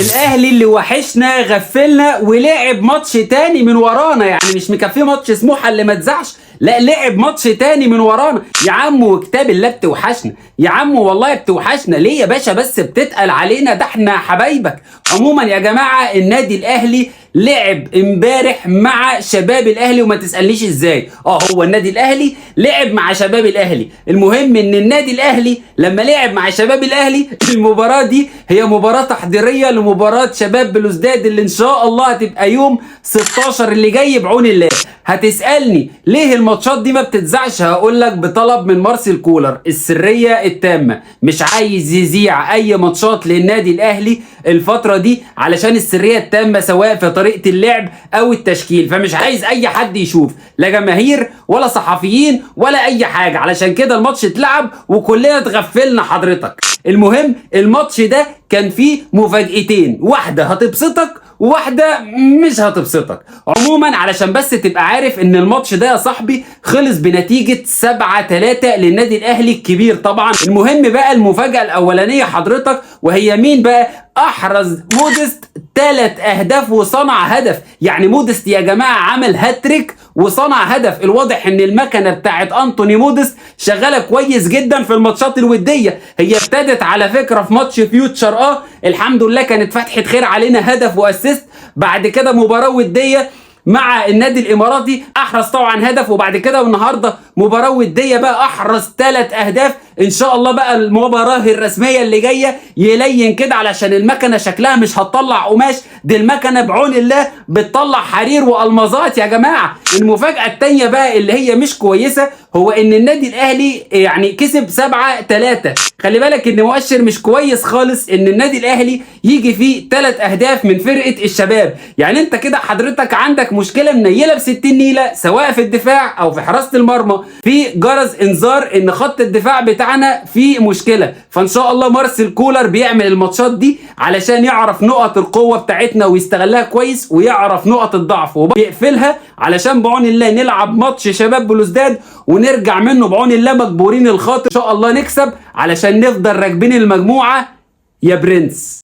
الاهلي اللي وحشنا غفلنا ولعب ماتش تاني من ورانا، يعني مش مكفيه ماتش سموحه اللي ما اتذاعش، لا لعب ماتش تاني من ورانا. يا عم وكتاب الله بتوحشنا يا عم، والله بتوحشنا. ليه يا باشا بس بتتقل علينا؟ ده احنا حبايبك. عموما يا جماعه النادي الاهلي لعب امبارح مع شباب الاهلي، وما تسالنيش ازاي. هو النادي الاهلي لعب مع شباب الاهلي. المهم ان النادي الاهلي لما لعب مع شباب الاهلي، المباراه دي هي مباراه تحضيريه لمباراه شباب بلوزداد اللي ان شاء الله هتبقى يوم 16 اللي جاي بعون الله. هتسالني ليه الماتشات دي ما بتتذاعش؟ هقول لك بطلب من مارسيل كولر، السريه التامه. مش عايز يذيع اي ماتشات للنادي الاهلي الفتره دي علشان السريه التامه، سواء في طريقه اللعب او التشكيل. فمش عايز اي حد يشوف، لا جماهير ولا صحفيين ولا اي حاجه. علشان كده الماتش اتلعب وكلنا اتغفلنا حضرتك. المهم الماتش ده كان فيه مفاجأتين، واحده هتبسطك وواحده مش هتبسطك. عموما علشان بس تبقى عارف ان الماتش ده يا صاحبي خلص بنتيجه 7-3 للنادي الاهلي الكبير طبعا. المهم بقى المفاجاه الاولانيه حضرتك، وهي مين بقى؟ احرز مودست 3 اهداف وصنع هدف. يعني مودست يا جماعه عمل هاتريك وصنع هدف. الواضح ان المكنه بتاعت انتوني مودست شغاله كويس جدا في الماتشات الوديه. هي ابتدت على فكره في ماتش فيوتشر، الحمد لله كانت فتحه خير علينا، هدف واسيست. بعد كده مباراه وديه مع النادي الاماراتي احرز طبعا هدف، وبعد كده والنهارده مباراه وديه بقى احرز 3 اهداف. ان شاء الله بقى المباراه الرسميه اللي جايه يلين كده، علشان المكنه شكلها مش هتطلع قماش، دي المكنه بعون الله بتطلع حرير والمظات يا جماعه. المفاجاه الثانيه بقى اللي هي مش كويسه، هو ان النادي الاهلي يعني كسب 7-3. خلي بالك ان مؤشر مش كويس خالص ان النادي الاهلي يجي فيه 3 اهداف من فرقه الشباب. يعني انت كده حضرتك عندك مشكله منيله ب60 نيله، سواء في الدفاع او في حراسه المرمى. في جرس انذار ان خط الدفاع بتاعنا فيه مشكله. فان شاء الله مارسيل كولر بيعمل الماتشات دي علشان يعرف نقط القوه بتاعتنا ويستغلها كويس، ويعرف نقط الضعف ويقفلها، علشان بعون الله نلعب ماتش شباب بلوزداد ونرجع منه بعون الله مجبورين الخاطر. ان شاء الله نكسب علشان نفضل راكبين المجموعه يا برنس.